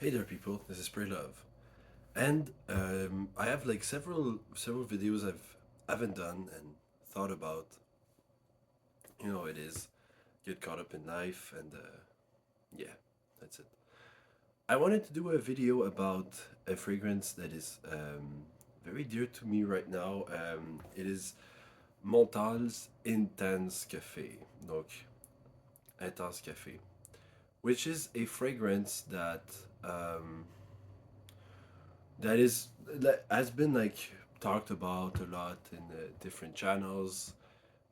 Hey there, people. This is Pray Love, and I have like several videos I've haven't done and thought about. It is get caught up in life, and yeah, that's it. I wanted to do a video about a fragrance that is very dear to me right now. It is Montale's Intense Café, donc Intense Café, which is a fragrance um, that has been like talked about a lot in different channels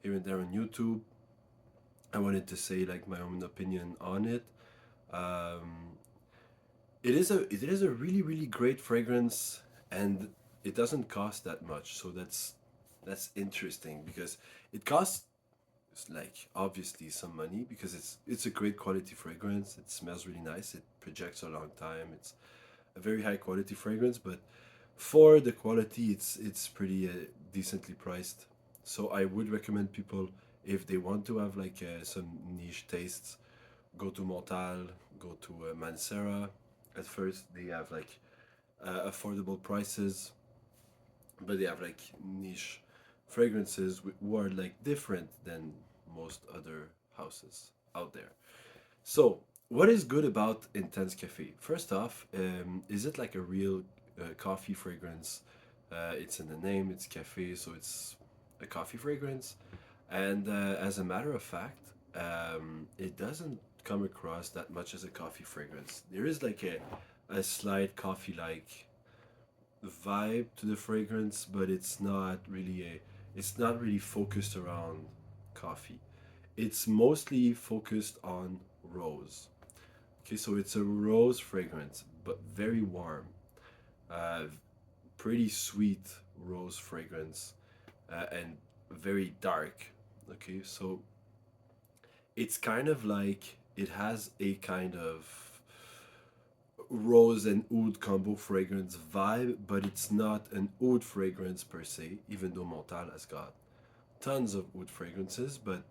here and there on YouTube. I wanted to say like my own opinion on it. Um, it is a really great fragrance, and it doesn't cost that much. So that's interesting because it costs like obviously some money because it's a great quality fragrance. It smells really nice. It projects a long time. It's a very high quality fragrance, but for the quality, it's pretty decently priced. So I would recommend people if they want to have like some niche tastes, go to Montale, go to Mancera. At first, they have like affordable prices, but they have like niche fragrances who are like different than most other houses out there. So, what is good about Intense Cafe? First off, is it like a real coffee fragrance? It's in the name, it's cafe, so it's a coffee fragrance. And as a matter of fact, it doesn't come across that much as a coffee fragrance. There is like a slight coffee like vibe to the fragrance, but it's not really focused around coffee. It's mostly focused on rose. Okay, so it's a rose fragrance, but very warm, uh, pretty sweet rose fragrance, and very dark. Okay, so it's kind of like it has a kind of rose and oud combo fragrance vibe, but it's not an oud fragrance per se, even though Montale has got tons of oud fragrances, but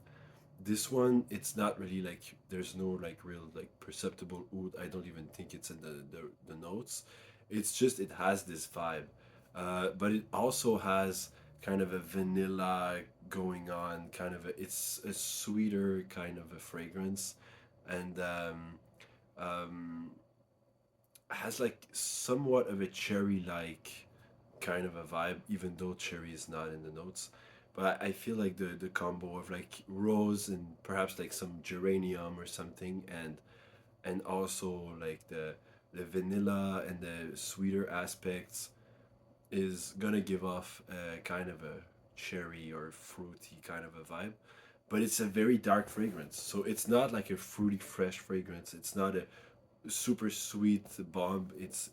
this one it's not really like there's no like real like perceptible oud. I don't even think it's in the notes. It's just it has this vibe, but it also has kind of a vanilla going on, kind of it's a sweeter kind of a fragrance, and um, has like somewhat of a cherry like kind of a vibe, even though cherry is not in the notes. But I feel like the combo of like rose and perhaps like some geranium or something, and also like the vanilla and the sweeter aspects is gonna give off a kind of a cherry or fruity kind of a vibe. But it's a very dark fragrance, so it's not like a fruity fresh fragrance. It's not a super sweet bomb. It's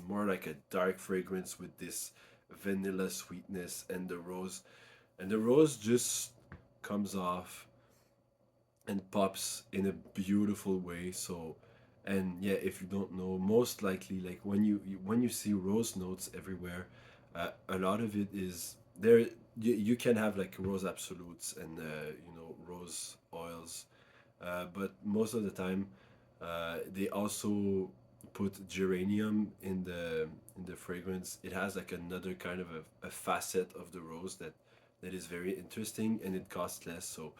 more like a dark fragrance with this vanilla sweetness and the rose just comes off and pops in a beautiful way. So, and yeah, if you don't know, most likely like when you see rose notes everywhere, a lot of it is there. You can have like rose absolutes and rose oils, but most of the time they also put geranium in the fragrance. It has like another kind of a facet of the rose that is very interesting, and it costs less. So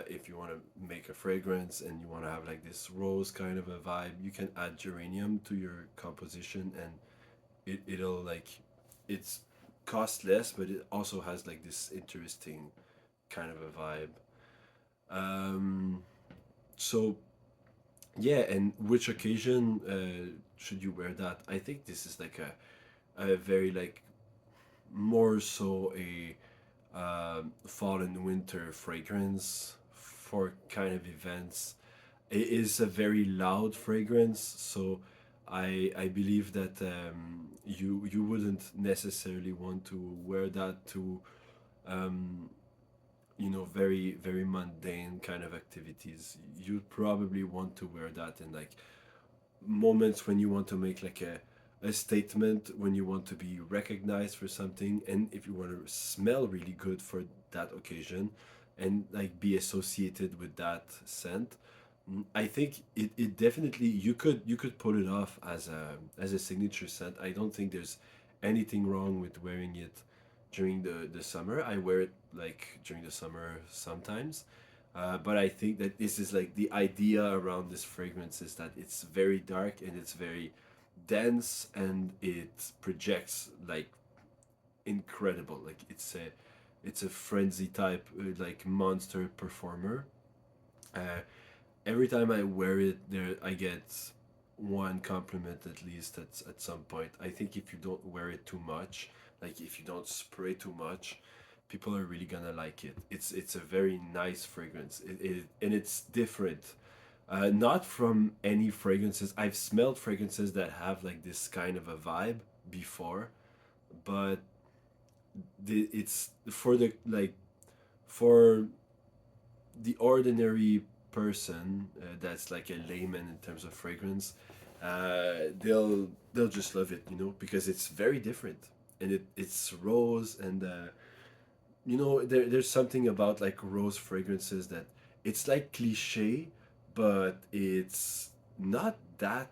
if you want to make a fragrance and you want to have like this rose kind of a vibe, you can add geranium to your composition, and it'll like it's cost less, but it also has like this interesting kind of a vibe. Um, so yeah, and which occasion should you wear that? I think this is like a very like more so a fall and winter fragrance for kind of events. It is a very loud fragrance, so I believe that you wouldn't necessarily want to wear that to um, very mundane kind of activities. You'd probably want to wear that in like moments when you want to make like a statement, when you want to be recognized for something, and if you want to smell really good for that occasion and like be associated with that scent. I think it definitely you could pull it off as a signature scent. I don't think there's anything wrong with wearing it during the summer. I wear it like during the summer sometimes, but I think that this is like the idea around this fragrance is that it's very dark and it's very dense and it projects like incredible. Like it's a frenzy type like monster performer. Uh, every time I wear it, there I get one compliment at least at some point. I think if you don't wear it too much, like if you don't spray too much, people are really gonna like it. It's a very nice fragrance. And it's different. Not from any fragrances. I've smelled fragrances that have like this kind of a vibe before, but it's for the like for the ordinary person that's like a layman in terms of fragrance, they'll just love it, because it's very different and it's rose and there's something about like rose fragrances that it's like cliche, but it's not that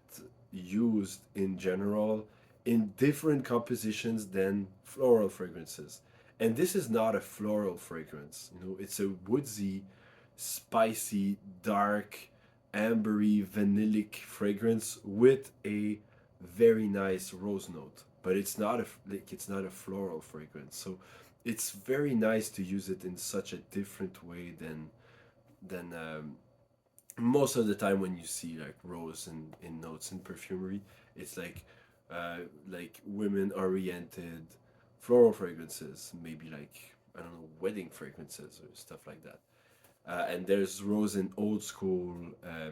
used in general in different compositions than floral fragrances. And this is not a floral fragrance, it's a woodsy, spicy, dark, ambery, vanillic fragrance with a very nice rose note. But it's not a floral fragrance. So it's very nice to use it in such a different way than most of the time when you see like rose in notes in perfumery. It's like women oriented floral fragrances, maybe like I don't know, wedding fragrances or stuff like that. And there's rose in old school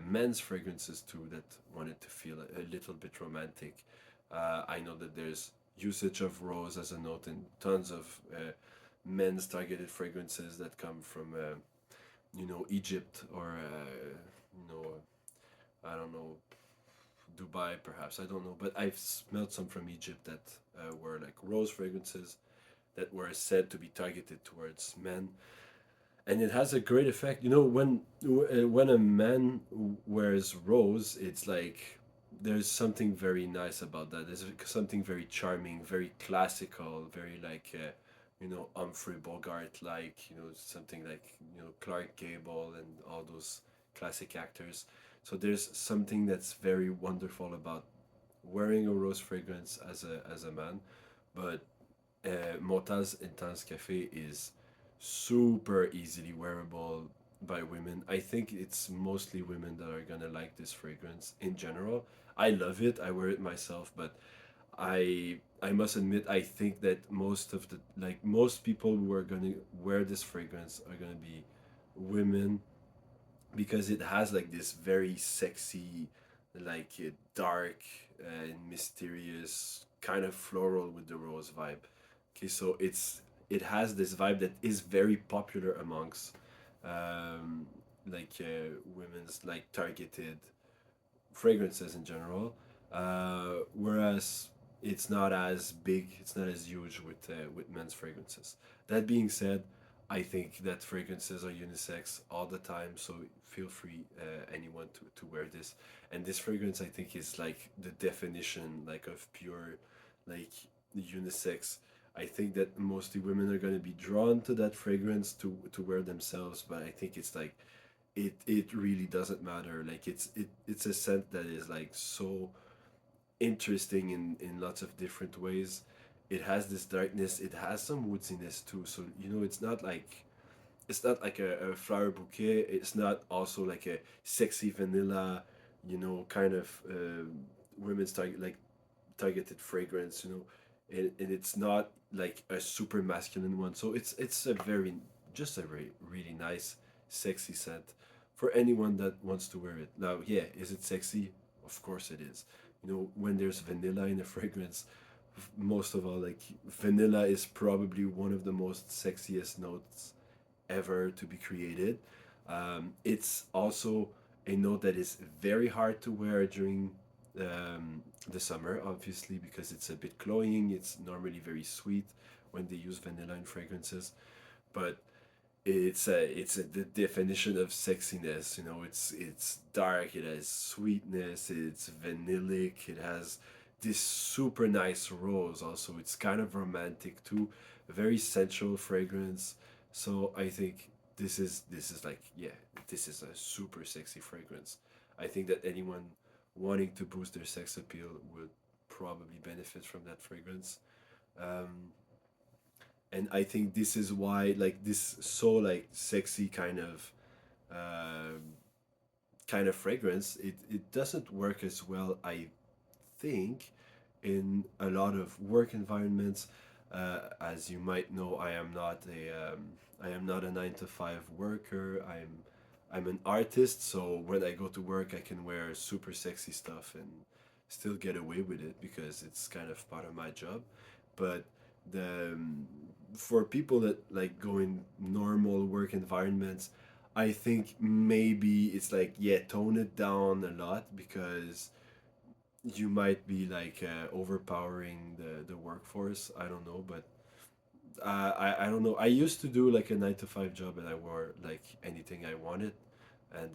men's fragrances too that wanted to feel a little bit romantic. I know that there's usage of rose as a note in tons of men's targeted fragrances that come from Egypt or I don't know, Dubai perhaps, I don't know, but I've smelled some from Egypt that were like rose fragrances that were said to be targeted towards men, and it has a great effect. When a man wears rose, it's like there's something very nice about that. There's something very charming, very classical, very like Humphrey Bogart, like something like Clark Gable and all those classic actors. So there's something that's very wonderful about wearing a rose fragrance as a man, but Montale's Intense Café is super easily wearable by women. I think it's mostly women that are gonna like this fragrance in general. I love it. I wear it myself, but I must admit I think that most people who are gonna wear this fragrance are gonna be women because it has like this very sexy, like dark and mysterious kind of floral with the rose vibe. Okay, so it has this vibe that is very popular amongst um, women's like targeted fragrances in general. Whereas it's not as big, it's not as huge with men's fragrances. That being said, I think that fragrances are unisex all the time, so feel free, anyone to wear this. And this fragrance, I think, is like the definition, like of pure, like unisex. I think that mostly women are gonna be drawn to that fragrance to wear themselves, but I think it's like it really doesn't matter. Like it's a scent that is like so interesting in lots of different ways. It has this darkness, it has some woodiness too, so it's not like a flower bouquet. It's not also like a sexy vanilla, kind of women's targeted fragrance, and it's not like a super masculine one. So it's a very just a very really nice, sexy scent for anyone that wants to wear it. Now, yeah, is it sexy? Of course it is. When there's vanilla in a fragrance, most of all, like vanilla is probably one of the most sexiest notes ever to be created. It's also a note that is very hard to wear during the summer, obviously, because it's a bit cloying. It's normally very sweet when they use vanilla in fragrances, but the definition of sexiness. You know, it's dark. It has sweetness. It's vanillic. It has this super nice rose. Also, it's kind of romantic too. A very sensual fragrance. So I think this is like, yeah, this is a super sexy fragrance. I think that anyone wanting to boost their sex appeal would probably benefit from that fragrance. Um, and I think this is why like this so like sexy uh, kind of fragrance, it doesn't work as well, I think, in a lot of work environments. As you might know, I am not a 9 to 5 worker. I'm an artist, so when I go to work, I can wear super sexy stuff and still get away with it because it's kind of part of my job. But the for people that like go in normal work environments, I think maybe it's like, yeah, tone it down a lot because you might be like overpowering the workforce. I don't know, but I don't know. I used to do like a 9 to 5 job and I wore like anything I wanted, and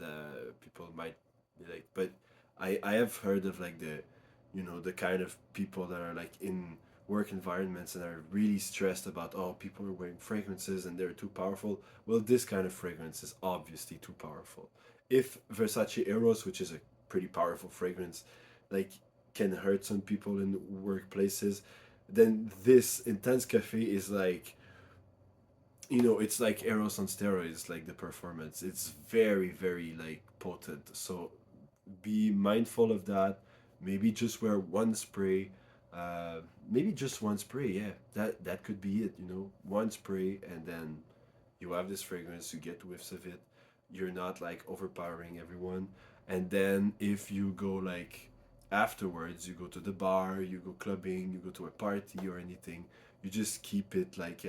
people might be like, but I have heard of like the kind of people that are like in work environments and are really stressed about, oh, people are wearing fragrances and they're too powerful. Well, this kind of fragrance is obviously too powerful. If Versace Eros, which is a pretty powerful fragrance, like can hurt some people in workplaces, then this intense cafe is like, it's like Eros on steroids, like the performance. It's very, very like potent. So be mindful of that. Maybe just wear one spray. Uh, Maybe just one spray. Yeah, that could be it. One spray, and then you have this fragrance. You get whiffs of it. You're not like overpowering everyone. And then if you go like afterwards, you go to the bar, you go clubbing, you go to a party or anything. You just keep it like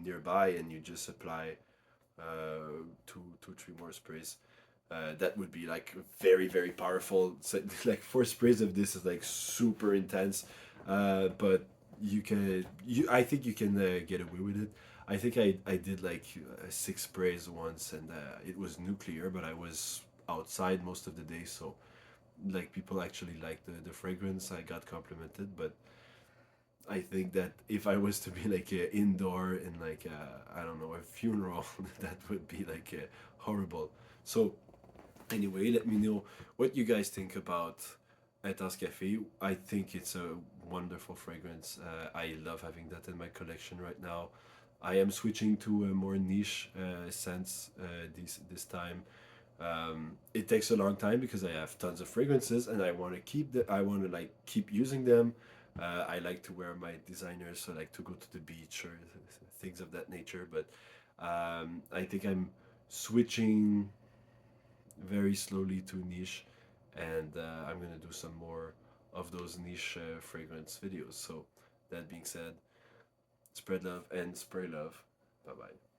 nearby, and you just apply two, three more sprays. That would be like very, very powerful. So, like 4 sprays of this is like super intense, but I think you can get away with it. I think I did like 6 sprays once, and it was nuclear, but I was outside most of the day, so like people actually liked the fragrance. I got complimented, but I think that if I was to be like indoor in like I don't know, a funeral, that would be like horrible. So anyway, let me know what you guys think about Etas Cafe. I think it's a wonderful fragrance. I love having that in my collection right now. I am switching to a more niche scents this time. It takes a long time because I have tons of fragrances and I want to I want to like keep using them. I like to wear my designers, so like to go to the beach or things of that nature. But I think I'm switching very slowly to niche, and I'm gonna do some more of those niche fragrance videos. So that being said, spread love and spray love. Bye bye.